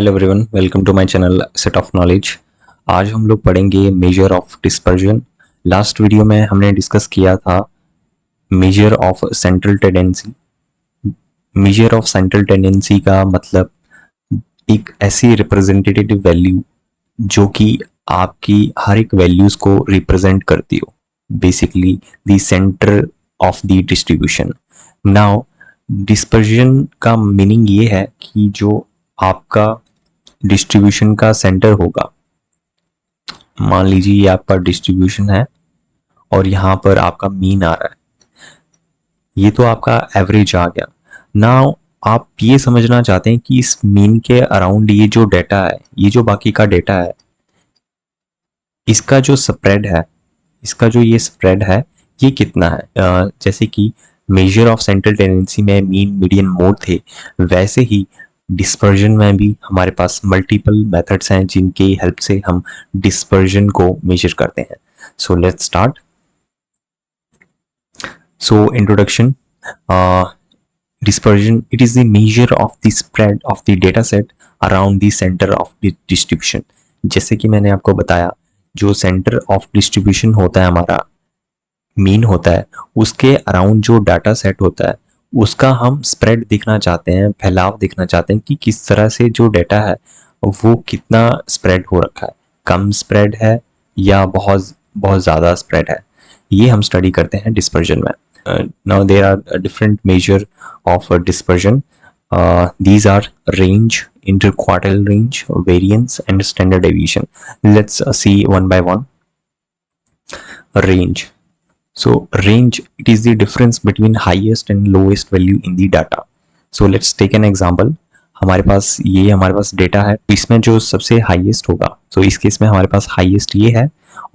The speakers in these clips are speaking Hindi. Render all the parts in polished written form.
Hello everyone, welcome to my channel set of knowledge. आज हम लोग पढ़ेंगे measure of dispersion. Last video में हमने डिस्कस किया था measure of central tendency. Measure of central tendency का मतलब एक ऐसी रिप्रेजेंटेटिव वैल्यू जो कि आपकी हर एक वैल्यूज को रिप्रेजेंट करती हो, basically the centre of the distribution. Now dispersion का मीनिंग ये है कि जो आपका डिस्ट्रीब्यूशन का सेंटर होगा, मान लीजिए ये आपका डिस्ट्रीब्यूशन है और यहाँ पर आपका मीन आ रहा है, ये तो आपका एवरेज आ गया। नाउ आप ये समझना चाहते हैं कि इस मीन के अराउंड ये जो डेटा है, ये जो बाकी का डेटा है, इसका जो स्प्रेड है, इसका जो ये स्प्रेड है ये कितना है। जैसे कि मेजर ऑफ सेंट्रल टेंडेंसी में मीन, मीडियन, मोड थे, वैसे ही डिस्पर्जन में भी हमारे पास मल्टीपल मेथड्स हैं जिनके हेल्प से हम डिस्पर्जन को मेजर करते हैं। So let's start. So introduction. dispersion, it is the measure of the spread of the data set around the center of the distribution। जैसे कि मैंने आपको बताया, जो सेंटर ऑफ डिस्ट्रीब्यूशन होता है हमारा, मीन होता है, उसके अराउंड जो डाटा सेट होता है उसका हम स्प्रेड देखना चाहते हैं, फैलाव देखना चाहते हैं कि किस तरह से जो डाटा है वो कितना स्प्रेड हो रखा है, कम स्प्रेड है या बहुत बहुत ज़्यादा स्प्रेड है। ये हम स्टडी करते हैं डिस्पर्जन में। now there are different measure of dispersion. These are range, interquartile range, variance and standard deviation. Let's see one by one. Range. So range, it is the difference between highest and lowest value in the data. So let's take an example. हमारे पास डेटा है, इसमें जो सबसे हाईएस्ट होगा, तो इस केस में हमारे पास हाईएस्ट ये है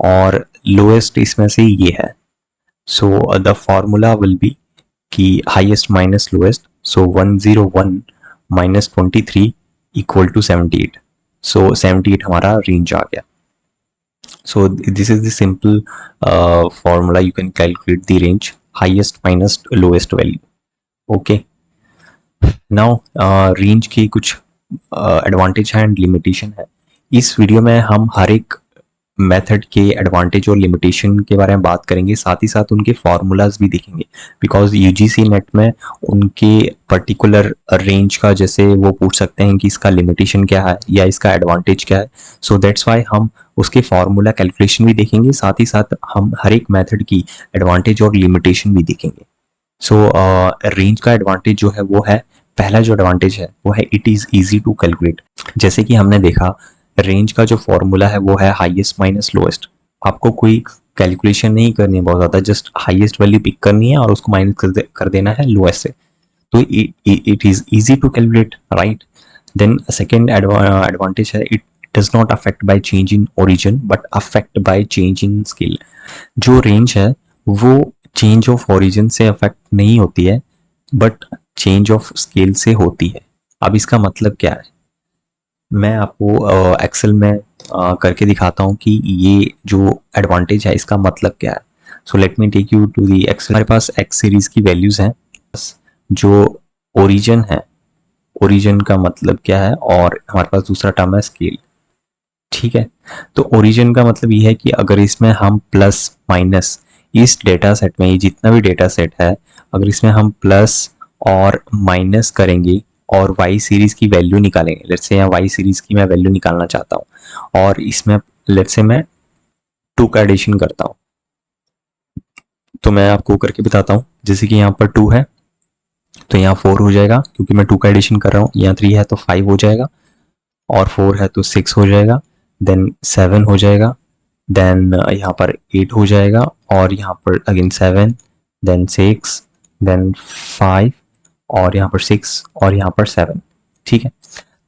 और लोएस्ट इसमें से ये है। So the formula will be कि highest minus lowest, so 101 minus 23 equal to 78। so 78 हमारा range आ गया। so this is the simple formula you can calculate the range, highest minus lowest value। okay, now range की कुछ एडवांटेज है एंड लिमिटेशन है। इस वीडियो में हम हर एक मेथड के एडवांटेज और लिमिटेशन के बारे में बात करेंगे, साथ ही साथ उनके फार्मूलाज भी देखेंगे, बिकॉज यूजीसी नेट में उनके पर्टिकुलर रेंज का जैसे वो पूछ सकते हैं कि इसका लिमिटेशन क्या है या इसका एडवांटेज क्या है। सो दैट्स वाई हम उसके फार्मूला कैलकुलेशन भी देखेंगे, साथ ही साथ हम हर एक मेथड की एडवांटेज और लिमिटेशन भी देखेंगे। सो रेंज का एडवांटेज जो है वो है, पहला जो एडवांटेज है वो है it is easy to calculate. जैसे कि हमने देखा, रेंज का जो फॉर्मूला है वो है हाईएस्ट माइनस लोएस्ट। आपको कोई कैलकुलेशन नहीं करनी है बहुत ज़्यादा, जस्ट हाईएस्ट वैल्यू पिक करनी है और उसको माइनस कर देना है लोएस्ट से, तो it is easy to calculate, right. Then second advantage है, it does not affect by change in origin but affect by change in scale. जो रेंज है वो चेंज ऑफ ओरिजिन से अफेक्ट नहीं होती है बट चेंज ऑफ स्केल से होती है। अब इसका मतलब क्या है, मैं आपको एक्सेल में करके दिखाता हूँ कि ये जो एडवांटेज है इसका मतलब क्या है। So let me take you to the Excel. हमारे पास एक्स सीरीज की वैल्यूज हैं, जो ओरिजिन है, ओरिजिन का मतलब क्या है, और हमारे पास दूसरा टर्म है स्केल, ठीक है। तो ओरिजिन का मतलब ये है कि अगर इसमें हम प्लस माइनस, इस डेटा सेट में ये जितना भी डेटा सेट है, अगर इसमें हम प्लस और माइनस करेंगे और y सीरीज की वैल्यू निकालेंगे, लेट्स से यहाँ y सीरीज की मैं वैल्यू निकालना चाहता हूँ और इसमें लेट्स से मैं 2 का एडिशन करता हूँ, तो मैं आपको करके बताता हूँ। जैसे कि यहाँ पर 2 है तो यहाँ 4 हो जाएगा क्योंकि मैं 2 का एडिशन कर रहा हूँ, यहाँ 3 है तो 5 हो जाएगा और 4 है तो 6 हो जाएगा, देन 7 हो जाएगा, देन यहाँ पर 8 हो जाएगा और यहाँ पर अगेन 7, देन 6, देन 5 और यहाँ पर 6 और यहाँ पर 7, ठीक है।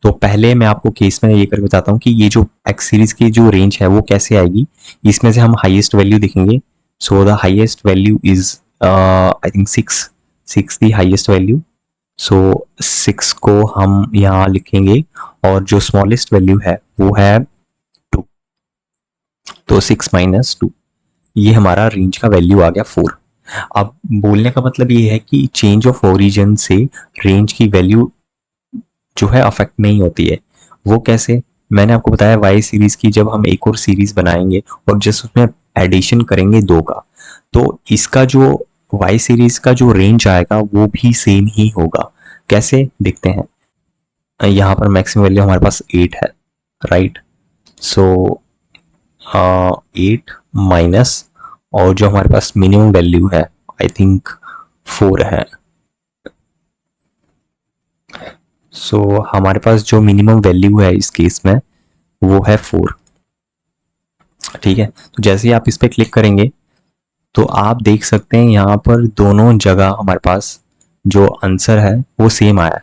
तो पहले मैं आपको केस में ये करके बताता हूँ कि ये जो एक्स सीरीज की जो रेंज है वो कैसे आएगी। इसमें से हम हाईएस्ट वैल्यू देखेंगे। So the highest value is I think 6 the highest value. So 6 को हम यहाँ लिखेंगे और जो स्मॉलेस्ट वैल्यू है वो है 2, तो 6 माइनस 2, ये हमारा रेंज का वैल्यू आ गया 4। अब बोलने का मतलब ये है कि चेंज ऑफ ओरिजिन से रेंज की वैल्यू जो है अफेक्ट नहीं होती है, वो कैसे, मैंने आपको बताया वाई सीरीज की जब हम एक और सीरीज बनाएंगे और जस्ट उसमें एडिशन करेंगे 2 का, तो इसका जो वाई सीरीज का जो रेंज आएगा वो भी सेम ही होगा। कैसे देखते हैं, यहाँ पर मैक्सिमम वैल्यू हमारे पास 8 है, राइट। सो 8 माइनस, और जो हमारे पास मिनिमम वैल्यू है आई थिंक 4 है। सो हमारे पास जो मिनिमम वैल्यू है इस केस में वो है 4, ठीक है। तो जैसे ही आप इस पर क्लिक करेंगे तो आप देख सकते हैं यहाँ पर दोनों जगह हमारे पास जो आंसर है वो सेम आया।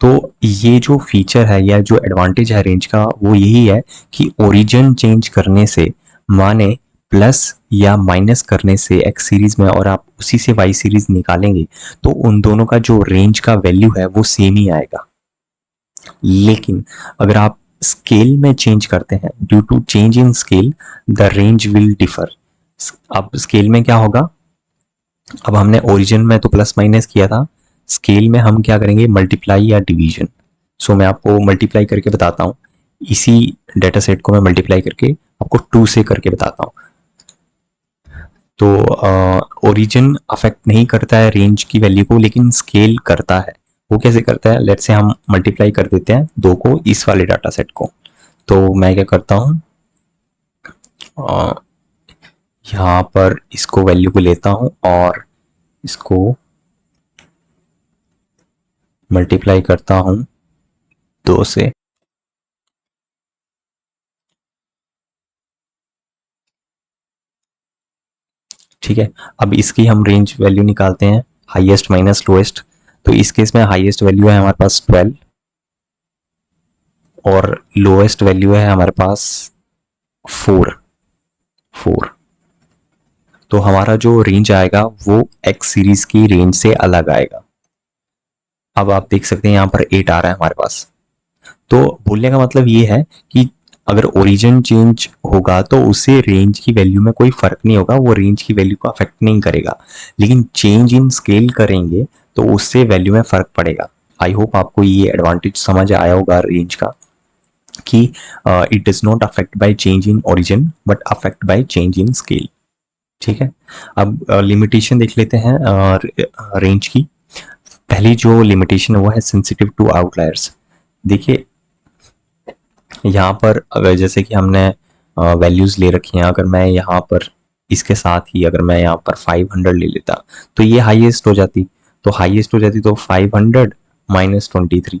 तो ये जो फीचर है या जो एडवांटेज है रेंज का वो यही है कि ओरिजिन चेंज करने से, माने प्लस या माइनस करने से एक्स सीरीज में और आप उसी से वाई सीरीज निकालेंगे तो उन दोनों का जो रेंज का वैल्यू है वो सेम ही आएगा। लेकिन अगर आप स्केल में चेंज करते हैं, due to change in scale the range will differ. अब स्केल में क्या होगा, अब हमने ओरिजिन में तो प्लस माइनस किया था, स्केल में हम क्या करेंगे, मल्टीप्लाई या डिवीजन। सो मैं आपको मल्टीप्लाई करके बताता हूँ, इसी डेटा सेट को मैं मल्टीप्लाई करके आपको 2 से करके बताता हूँ। तो ओरिजिन अफेक्ट नहीं करता है रेंज की वैल्यू को, लेकिन स्केल करता है। वो कैसे करता है, लेट्स से हम मल्टीप्लाई कर देते हैं 2 को इस वाले डाटा सेट को। तो मैं क्या करता हूँ, यहाँ पर इसको वैल्यू को लेता हूँ और इसको मल्टीप्लाई करता हूँ 2 से। ठीक है, अब इसकी हम रेंज वैल्यू निकालते हैं, हाईएस्ट माइनस लोएस्ट। तो इस केस में हाईएस्ट वैल्यू है हमारे पास 12 और लोएस्ट वैल्यू है हमारे पास 4। तो हमारा जो रेंज आएगा वो एक्स सीरीज की रेंज से अलग आएगा। अब आप देख सकते हैं यहाँ पर 8 आ रहा है हमारे पास। तो बोलने का मतलब ये है कि अगर ओरिजिन चेंज होगा तो उससे रेंज की वैल्यू में कोई फर्क नहीं होगा, वो रेंज की वैल्यू को अफेक्ट नहीं करेगा। लेकिन चेंज इन स्केल करेंगे तो उससे वैल्यू में फर्क पड़ेगा। आई होप आपको ये एडवांटेज समझ आया होगा रेंज का, कि it does not affect by change in origin but affect by change in scale. ठीक है, अब लिमिटेशन देख लेते हैं रेंज की। पहली जो लिमिटेशन है वो है सेंसिटिव टू आउटलायर्स। देखिए यहाँ पर अगर जैसे कि हमने वैल्यूज ले रखी हैं, अगर मैं यहाँ पर इसके साथ ही अगर मैं यहाँ पर 500 ले लेता तो ये हाईएस्ट हो जाती, तो हाईएस्ट हो जाती तो 500 माइनस 23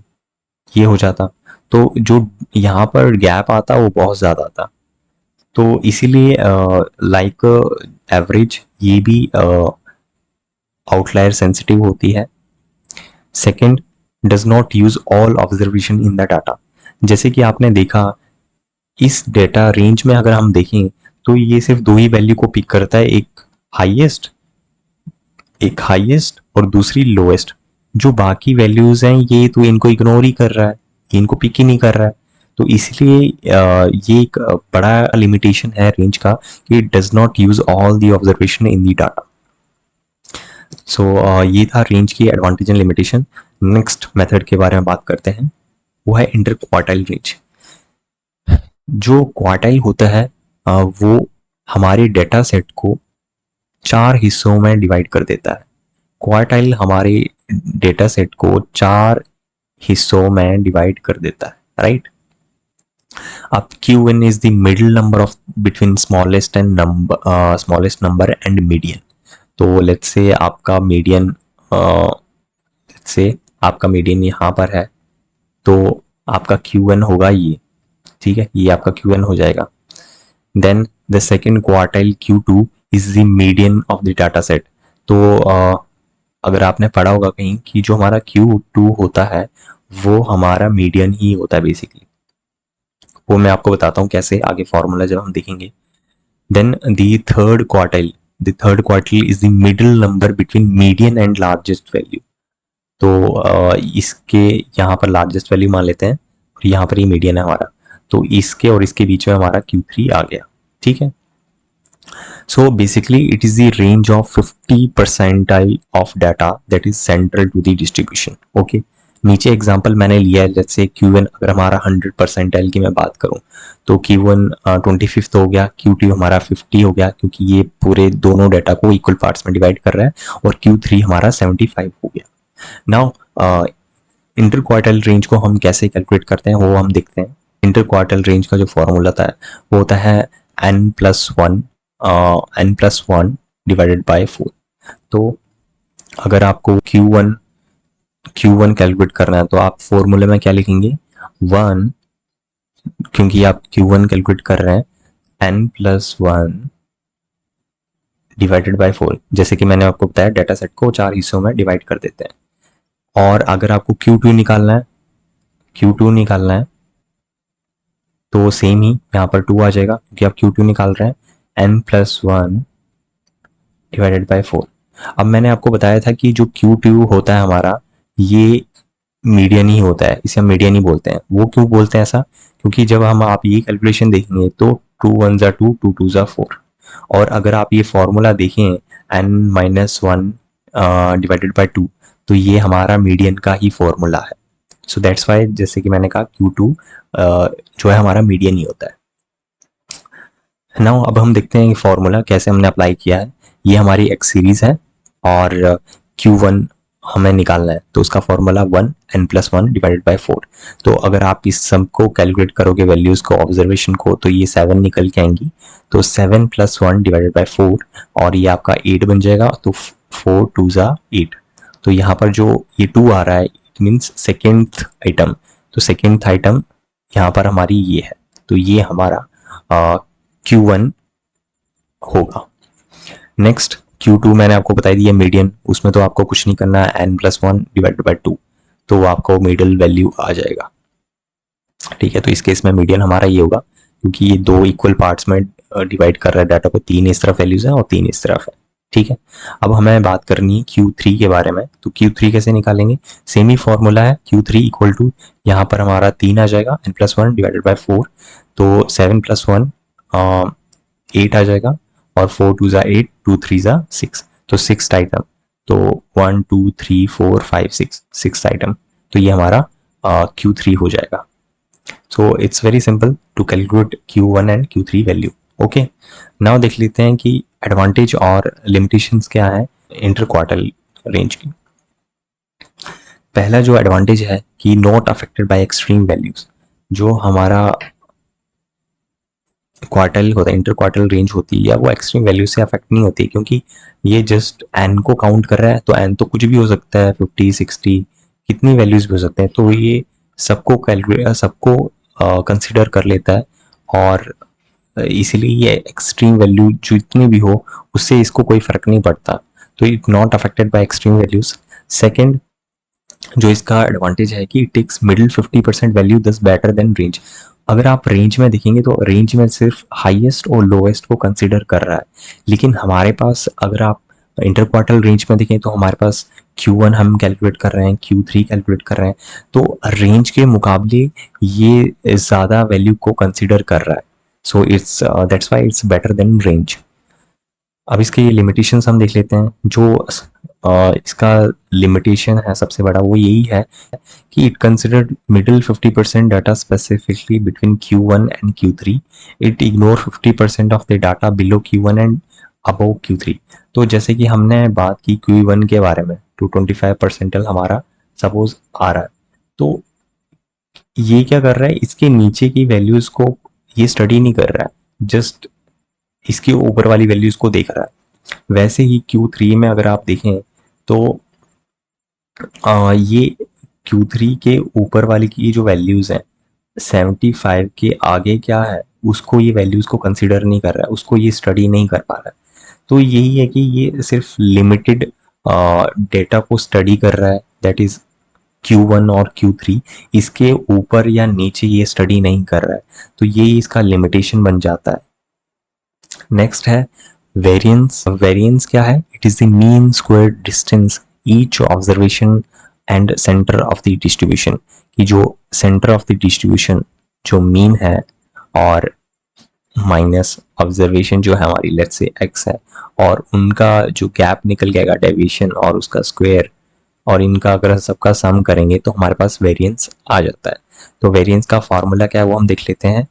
ये हो जाता। तो जो यहाँ पर गैप आता वो बहुत ज़्यादा आता। तो इसीलिए लाइक एवरेज ये भी आउटलायर सेंसिटिव होती है। Second, does not use all observation in the data. जैसे कि आपने देखा इस डेटा रेंज में अगर हम देखें तो ये सिर्फ 2 ही वैल्यू को पिक करता है, एक हाईएस्ट और दूसरी लोएस्ट। जो बाकी वैल्यूज हैं ये तो इनको इग्नोर ही कर रहा है, इनको पिक ही नहीं कर रहा है। तो इसलिए ये एक बड़ा लिमिटेशन है रेंज का कि it does not use all the observation in the data. So ये था रेंज की advantage and limitation. Next method के बारे में बात करते हैं, वो है इंटर क्वार्टाइल रेंज। जो क्वार्टाइल होता है वो हमारे डेटा सेट को 4 हिस्सों में डिवाइड कर देता है। क्वार्टाइल हमारे डेटा सेट को 4 हिस्सों में डिवाइड कर देता है, राइट। अब Qn is the middle number of between smallest number and median. तो लेट्स से आपका मीडियन यहाँ पर है, तो आपका Qn होगा ये, ठीक है, ये आपका Qn हो जाएगा। Then the second quartile Q2 is the median of the data set. तो अगर आपने पढ़ा होगा कहीं कि जो हमारा Q2 होता है वो हमारा मीडियन ही होता है बेसिकली। वो मैं आपको बताता हूँ कैसे आगे फॉर्मूला जब हम देखेंगे। Then the third quartile is the middle number between median and largest value. तो इसके यहाँ पर लार्जेस्ट वैल्यू मान लेते हैं और यहाँ पर ही मीडियन है हमारा, तो इसके और इसके बीच में हमारा Q3 आ गया, ठीक है। So basically it is the range of 50 percentile of data that is central to the distribution. Okay, नीचे एग्जांपल मैंने लिया है, लेट्स से Q1 अगर हमारा 100 परसेंटाइल की मैं बात करूं तो Q1 25th हो गया, Q2 हमारा 50 हो गया क्योंकि ये पूरे दोनों डाटा को इक्वल पार्ट्स में डिवाइड कर रहा है, और Q3 हमारा 75 हो गया। नाउ इंटर क्वार्टाइल रेंज को हम कैसे कैलकुलेट करते हैं वो हम देखते हैं। इंटर क्वार्टाइल रेंज का जो फॉर्मूला होता है वो होता है n+1 डिवाइडेड बाय 4। तो अगर आपको Q1 कैलकुलेट करना है तो आप फॉर्मूले में क्या लिखेंगे, 1, क्योंकि आप Q1 कैलकुलेट कर रहे हैं, n+1 डिवाइडेड बाय 4। जैसे कि मैंने आपको बताया डाटा सेट को 4 हिस्सों में डिवाइड कर देते हैं। और अगर आपको Q2 निकालना है तो सेम ही यहाँ पर 2 आ जाएगा क्योंकि आप Q2 निकाल रहे हैं n+1 डिवाइडेड बाय 4। अब मैंने आपको बताया था कि जो Q2 होता है हमारा, ये मीडियन ही होता है, इसे हम मीडियन ही बोलते हैं। वो क्यों बोलते हैं ऐसा, क्योंकि जब हम आप ये कैलकुलेशन देखेंगे तो 2 1 ज़ा 2, 2 2 ज़ा 4, और अगर आप ये फॉर्मूला देखें n-1 डिवाइडेड बाय 2, तो ये हमारा मीडियन का ही फॉर्मूला है। सो दैट्स वाई जैसे कि मैंने कहा Q2 जो है हमारा मीडियन ही होता है। नाउ अब हम देखते हैं ये फॉर्मूला कैसे हमने अप्लाई किया है। ये हमारी एक्स सीरीज है और Q1 हमें निकालना है, तो उसका फॉर्मूला 1 n+1 डिवाइडेड बाय 4। तो अगर आप इस सम को कैलकुलेट करोगे वैल्यूज को, ऑब्जर्वेशन को, तो ये 7 निकल के आएंगी। तो 7+1 डिवाइडेड बाय 4 और ये आपका 8 बन जाएगा। तो 4 2 ज़ा 8। तो यहाँ पर जो ये 2 आ रहा है इट मीन्स सेकेंड आइटम। तो सेकेंड आइटम यहाँ पर हमारी ये है, तो ये हमारा Q1 होगा। नेक्स्ट Q2 मैंने आपको बता दिया मीडियन, उसमें तो आपको कुछ नहीं करना है, n+1 डिवाइडेड बाय 2, तो आपको मिडिल वैल्यू आ जाएगा। ठीक है, तो इस केस में मीडियन हमारा ये होगा क्योंकि ये दो इक्वल पार्ट्स में डिवाइड कर रहा है डाटा को, 3 इस तरफ वैल्यूज है और 3 इस तरफ है। ठीक है, अब हमें बात करनी है Q3 के बारे में। तो Q3 कैसे निकालेंगे, सेम ही फॉर्मूला है। Q3 इक्वल टू यहाँ पर हमारा 3 आ जाएगा, n+1 डिवाइडेड बाय 4, तो 7+1 8 आ जाएगा, और 4 2 ज़ा 8, 2 3 ज़ा 6, तो 6 आइटम। तो 1 2 3 4 5 6 आइटम, तो ये हमारा Q3 हो जाएगा। So it's very simple to calculate Q1 and Q3 value. Okay, now देख लेते हैं कि एडवांटेज और लिमिटेशंस क्या है इंटर क्वार्टाइल रेंज की। पहला जो एडवांटेज है कि not affected by extreme values. जो हमारा क्वार्टाइल होता है, इंटर क्वार्टाइल रेंज होती है, या वो एक्सट्रीम वैल्यू से अफेक्ट नहीं होती, क्योंकि ये जस्ट एन को काउंट कर रहा है। तो एन तो कुछ भी हो सकता है, 50 60 कितनी वैल्यूज भी हो सकते हैं, तो ये सबको कंसिडर कर लेता है, और इसीलिए ये एक्सट्रीम वैल्यू जितनी भी हो उससे इसको कोई फर्क नहीं पड़ता। तो it not affected by extreme values. Second जो इसका एडवांटेज है कि इट टेक्स मिडिल 50% वैल्यू दस बेटर देन रेंज। अगर आप रेंज में देखेंगे तो रेंज में सिर्फ हाईएस्ट और लोएस्ट को कंसीडर कर रहा है, लेकिन हमारे पास अगर आप इंटर क्वार्टाइल रेंज में देखें तो हमारे पास Q1 हम कैलकुलेट कर रहे हैं, Q3 कैलकुलेट कर रहे हैं, तो रेंज के मुकाबले ये ज़्यादा वैल्यू को कंसीडर कर रहा है। So it's that's why it's better than range. अब इसके ये लिमिटेशंस हम देख लेते हैं। जो इसका लिमिटेशन है सबसे बड़ा वो यही है कि it considered middle 50% data specifically between Q1 and Q3, it ignore 50% of the data below Q1 and above Q3। तो जैसे कि हमने बात की Q1 के बारे में, 225% हमारा सपोज आ रहा है, तो ये क्या कर रहा है, इसके नीचे की वैल्यूज को ये स्टडी नहीं कर रहा है, जस्ट इसके ऊपर वाली वैल्यूज को देख रहा है। वैसे ही Q3 में अगर आप देखें तो ये Q3 के ऊपर वाली की जो वैल्यूज हैं 75 के आगे क्या है उसको ये वैल्यूज को कंसिडर नहीं कर रहा है, उसको ये स्टडी नहीं कर पा रहा है। तो यही है कि ये सिर्फ लिमिटेड डेटा को स्टडी कर रहा है, दैट इज Q1 और Q3, इसके ऊपर या नीचे ये स्टडी नहीं कर रहा है, तो ये इसका लिमिटेशन बन जाता है। नेक्स्ट है वेरिएंस। वेरिएंस क्या है, it is the mean square distance each observation and centre of the distribution, कि जो सेंटर ऑफ द डिस्ट्रीब्यूशन जो मीन है और माइनस ऑब्जर्वेशन जो है हमारी लेट्स से x है, और उनका जो गैप निकल जाएगा डेविएशन और उसका स्क्वायर, और इनका अगर सबका सम करेंगे तो हमारे पास वेरिएंस आ जाता है। तो वेरिएंस का फार्मूला क्या है वो हम देख लेते हैं।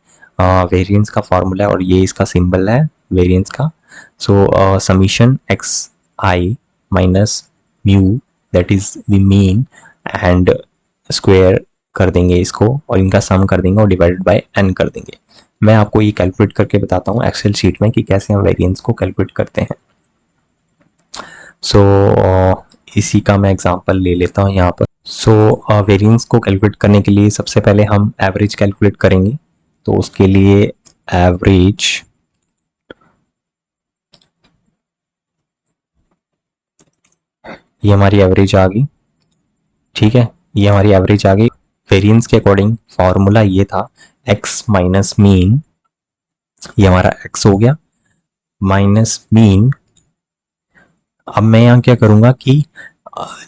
वेरिएंस का फार्मूला और ये इसका सिंबल है वेरिएंस का। So summation x i minus mu that is the mean and square कर देंगे इसको और इनका सम कर देंगे और डिवाइडेड बाय n कर देंगे। मैं आपको ये कैलकुलेट करके बताता हूँ एक्सेल शीट में कि कैसे हम वेरिएंस को कैलकुलेट करते हैं। इसी का मैं एग्जांपल ले लेता हूँ यहाँ पर। वेरिएंस को कैलकुलेट करने के लिए सबसे पहले हम एवरेज कैलकुलेट करेंगे। तो उसके लिए एवरेज ये हमारी एवरेज आ गई, ठीक है, ये हमारी एवरेज आ गई। वेरिएंस के अकॉर्डिंग फॉर्मूला ये था x माइनस मीन, ये हमारा x हो गया, माइनस मीन। अब मैं यहाँ क्या करूँगा कि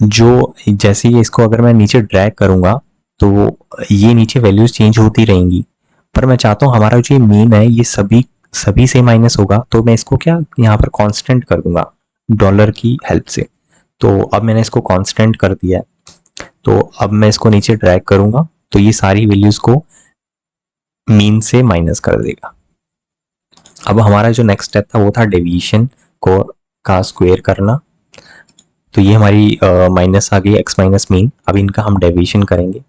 जो जैसे ही इसको अगर मैं नीचे ड्रैग करूँगा तो ये नीचे वैल्यूज चेंज होती रहेंगी, पर मैं चाहता हूँ हमारा जो ये मीन है ये सभी सभी से माइनस होगा। तो मैं इसको क्या यहाँ पर कांस्टेंट कर दूंगा डॉलर की हेल्प से। तो अब मैंने इसको कांस्टेंट कर दिया है। तो अब मैं इसको नीचे ड्रैग करूँगा तो ये सारी वैल्यूज को मीन से माइनस कर देगा। अब हमारा जो नेक्स्ट स्टेप था वो था डेविएशन को का स्क्वायर करना। तो ये हमारी माइनस आ गई एक्स माइनस मीन। अब इनका हम डेविएशन करेंगे।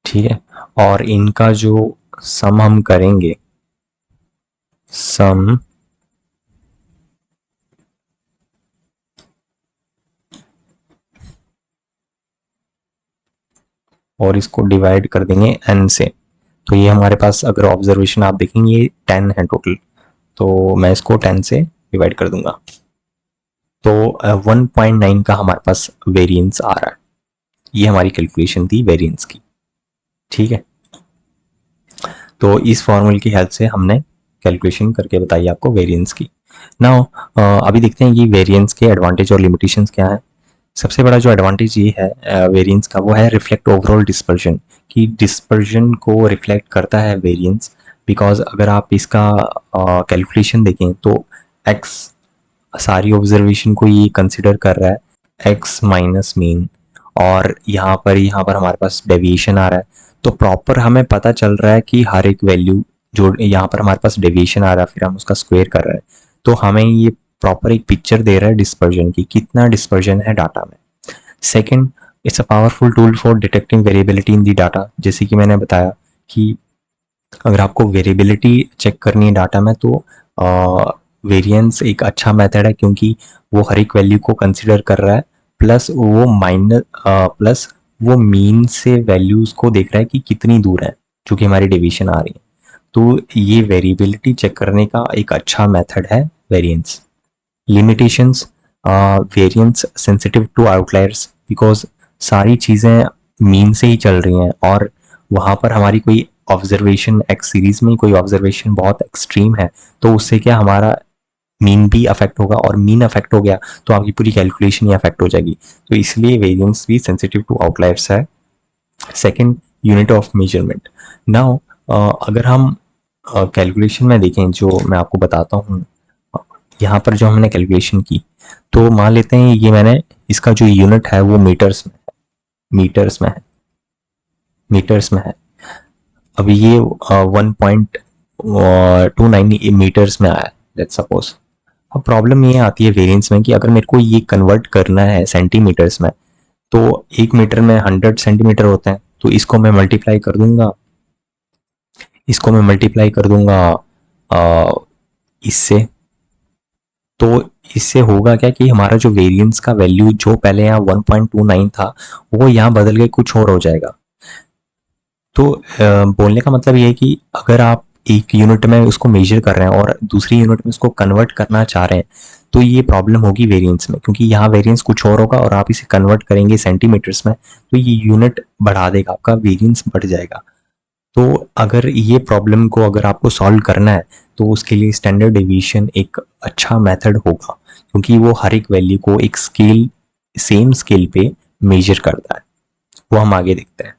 ठीक है, और इनका जो सम हम करेंगे, सम और इसको डिवाइड कर देंगे n से। तो ये हमारे पास अगर ऑब्जर्वेशन आप देखेंगे ये 10 है टोटल, तो मैं इसको 10 से डिवाइड कर दूंगा। तो 1.9 का हमारे पास वेरिएंस आ रहा है। ये हमारी कैलकुलेशन थी वेरिएंस की, ठीक है। तो इस फॉर्मूले की हेल्प से हमने कैलकुलेशन करके बताई आपको वेरिएंस की। नाउ अभी देखते हैं कि वेरिएंस के एडवांटेज और लिमिटेशंस क्या है। सबसे बड़ा जो एडवांटेज ये है वेरिएंस का वो है रिफ्लेक्ट ओवरऑल डिस्पर्जन, कि डिस्पर्जन को रिफ्लेक्ट करता है वेरिएंस। बिकॉज अगर आप इसका कैलकुलेशन देखें तो एक्स सारी ऑब्जर्वेशन को ये कंसिडर कर रहा है एक्स माइनस मीन, और यहाँ पर हमारे पास डेविएशन आ रहा है। तो प्रॉपर हमें पता चल रहा है कि हर एक वैल्यू जो यहाँ पर हमारे पास डेविएशन आ रहा है फिर हम उसका स्क्वायर कर रहे हैं, तो हमें ये प्रॉपर एक पिक्चर दे रहा है डिस्पर्जन की, कितना डिस्पर्जन है डाटा में। Second, it's a powerful tool for detecting variability in the data. जैसे कि मैंने बताया कि अगर आपको वेरिएबिलिटी चेक करनी है डाटा में तो वेरिएंस एक अच्छा मेथड है, क्योंकि वो हर एक वैल्यू को कंसिडर कर रहा है, प्लस वो मीन से वैल्यूज को देख रहा है कि कितनी दूर है, जो कि हमारी डेविएशन आ रही है। तो ये वेरिएबिलिटी चेक करने का एक अच्छा मेथड है variance. Limitations, variance sensitive to outliers, because सारी चीज़ें मीन से ही चल रही हैं और वहाँ पर हमारी कोई ऑब्जर्वेशन एक्स सीरीज में कोई ऑब्जर्वेशन बहुत एक्सट्रीम है, तो उससे क्या हमारा मीन भी अफेक्ट होगा, और मीन अफेक्ट हो गया तो आपकी पूरी कैलकुलेशन ही अफेक्ट हो जाएगी। तो इसलिए वेरिएंस भी सेंसिटिव टू आउटलायर्स है। Second, unit of measurement. Now अगर हम कैलकुलेशन में देखें, जो मैं आपको बताता हूँ यहाँ पर जो हमने कैलकुलेशन की, तो मान लेते हैं ये मैंने इसका जो यूनिट है वो मीटर्स में मीटर्स में है मीटर्स में है। अभी ये 1.29 मीटर्स में आया है, लेट्स सपोज। अब प्रॉब्लम ये आती है वेरिएंस में कि अगर मेरे को ये कन्वर्ट करना है सेंटीमीटर्स में, तो 1 मीटर में 100 सेंटीमीटर होते हैं, तो इसको मैं मल्टीप्लाई कर दूंगा, इससे। तो इससे होगा क्या कि हमारा जो वेरिएंस का वैल्यू जो पहले यहाँ 1.29 था वो यहाँ बदल के कुछ और हो जाएगा। तो बोलने का मतलब ये है कि अगर आप एक यूनिट में उसको मेजर कर रहे हैं और दूसरी यूनिट में उसको कन्वर्ट करना चाह रहे हैं, तो ये प्रॉब्लम होगी वेरिएंस में, क्योंकि यहाँ वेरिएंस कुछ और होगा और आप इसे कन्वर्ट करेंगे सेंटीमीटर्स में, तो ये यूनिट बढ़ा देगा, आपका वेरिएंस बढ़ जाएगा। तो अगर ये प्रॉब्लम को अगर आपको सॉल्व करना है तो उसके लिए स्टैंडर्ड डेविएशन एक अच्छा मेथड होगा, क्योंकि वो हर एक वैल्यू को एक सेम स्केल पे मेजर करता है। वो हम आगे देखते हैं।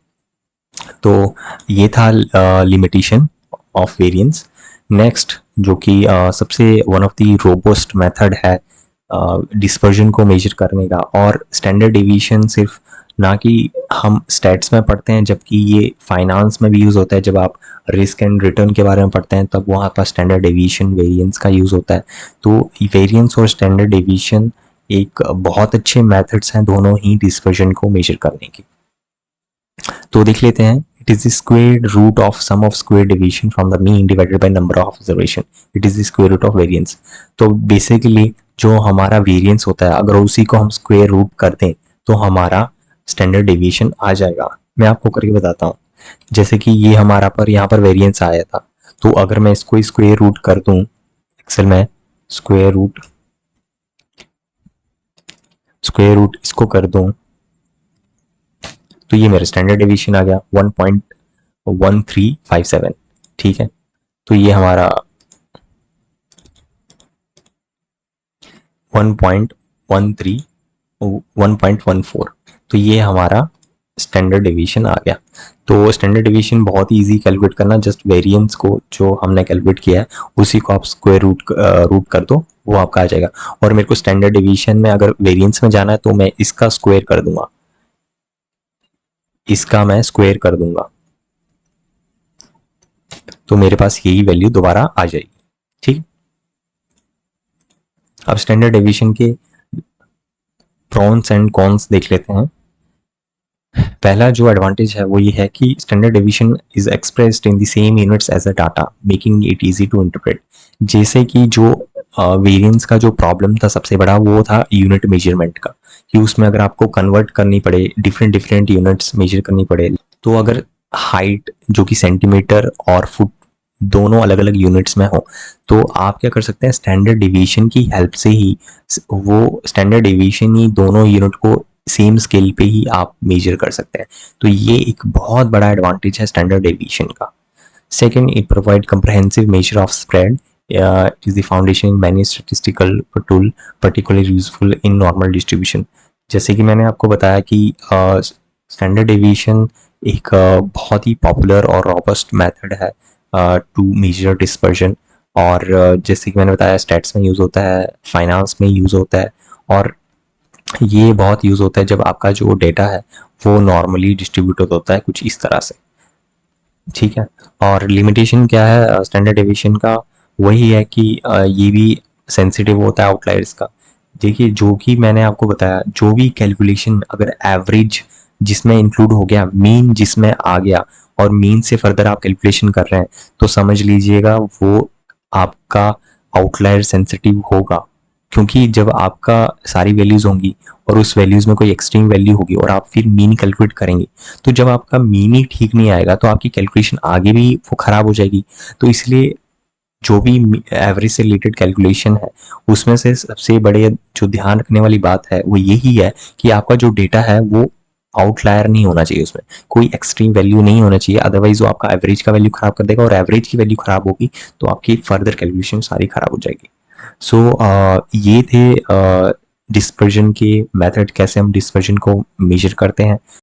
तो ये था लिमिटेशन ऑफ वेरिएंस। नेक्स्ट जो कि सबसे one of the robust method है डिस्पर्जन को मेजर करने का, और स्टैंडर्ड डेविएशन सिर्फ ना कि हम स्टैट्स में पढ़ते हैं, जबकि ये फाइनेंस में भी यूज़ होता है। जब आप रिस्क एंड रिटर्न के बारे में पढ़ते हैं तब वहाँ पर स्टैंडर्ड डेविएशन वेरिएंस का यूज़ होता है। तो वेरिएंस और स्टैंडर्ड डेविएशन एक बहुत अच्छे मेथड्स हैं दोनों ही डिस्पर्जन को मेजर करने के। तो देख लेते हैं। It is the square root of sum of square deviation from the mean divided by number of observation, it is the square root of variance. तो बेसिकली जो हमारा वेरिएंस होता है, अगर उसी को हम स्क्वायर रूट कर दें तो हमारा स्टैंडर्ड डेविएशन आ जाएगा। मैं आपको करके बताता हूँ। जैसे कि ये हमारा पर यहाँ पर वेरिएंस आया था, तो अगर मैं इसको स्क्वायर रूट कर दूं एक्सेल में, स्क्वायर रूट इसको कर दूं, तो ये मेरा स्टैंडर्ड डेविएशन आ गया 1.1357। ठीक है, तो ये हमारा 1.14, तो ये हमारा स्टैंडर्ड डेविएशन आ गया। तो स्टैंडर्ड डेविएशन बहुत ही इजी कैलकुलेट करना, जस्ट वेरिएंस को जो हमने कैलकुलेट किया है उसी को आप स्क्वायर रूट कर दो, वो आपका आ जाएगा। और मेरे को स्टैंडर्ड डेविएशन में अगर वेरिएंस में जाना है तो मैं इसका स्क्वायर कर दूंगा, इसका मैं स्क्वायर कर दूंगा, तो मेरे पास यही वैल्यू दोबारा आ जाएगी। ठीक, अब स्टैंडर्ड डेविएशन के प्रॉन्स एंड कॉन्स देख लेते हैं। पहला जो एडवांटेज है वो ये है कि standard deviation is expressed in the same units as a data, making it easy to interpret. जैसे कि जो वेरिएंस का जो प्रॉब्लम था सबसे बड़ा, वो था यूनिट मेजरमेंट का, कि उसमें अगर आपको कन्वर्ट करनी पड़े, डिफरेंट डिफरेंट यूनिट्स मेजर करनी पड़े, तो अगर हाइट जो कि सेंटीमीटर और फुट दोनों अलग अलग यूनिट्स में हो, तो आप क्या कर सकते हैं, स्टैंडर्ड डेविएशन की हेल्प से ही वो स्टैंडर्ड डेविएशन ही दोनों यूनिट को सेम स्केल पे ही आप मेजर कर सकते हैं। तो ये एक बहुत बड़ा एडवांटेज है स्टैंडर्ड डेविएशन का। Second, it provide comprehensive measure of spread. It is the foundation in many statistical tool, particularly useful in normal distribution. जैसे कि मैंने आपको बताया कि स्टैंडर्ड डेविएशन एक बहुत ही पॉपुलर और रॉबस्ट मेथड है टू मेजर डिस्पर्जन। और जैसे कि मैंने बताया स्टैट्स में यूज़ होता है, फाइनेंस में यूज़ होता है, और ये बहुत यूज़ होता है जब आपका जो डेटा है वो नॉर्मली डिस्ट्रीब्यूटेड होता है कुछ इस तरह से। ठीक है, और लिमिटेशन क्या है स्टैंडर्ड डेविएशन का, वही है कि ये भी सेंसिटिव होता है आउटलायर्स का। देखिए, जो कि मैंने आपको बताया, जो भी कैलकुलेशन अगर एवरेज जिसमें इंक्लूड हो गया, मीन जिसमें आ गया, और मीन से फर्दर आप कैलकुलेशन कर रहे हैं, तो समझ लीजिएगा वो आपका आउटलायर सेंसिटिव होगा। क्योंकि जब आपका सारी वैल्यूज होंगी और उस वैल्यूज में कोई एक्सट्रीम वैल्यू होगी और आप फिर मीन कैलकुलेट करेंगे, तो जब आपका मीन ही ठीक नहीं आएगा तो आपकी कैलकुलेशन आगे भी वो खराब हो जाएगी। तो इसलिए जो भी एवरेज से रिलेटेड कैलकुलेशन है, उसमें से सबसे बड़े जो ध्यान रखने वाली बात है वो यही है कि आपका जो डेटा है वो आउटलायर नहीं होना चाहिए, उसमें कोई एक्सट्रीम वैल्यू नहीं होना चाहिए, अदरवाइज वो आपका एवरेज का वैल्यू खराब कर देगा, और एवरेज की वैल्यू खराब होगी तो आपकी फर्दर कैलकुलेशन सारी खराब हो जाएगी। सो ये थे डिस्पर्जन के मेथड, कैसे हम डिस्पर्जन को मेजर करते हैं।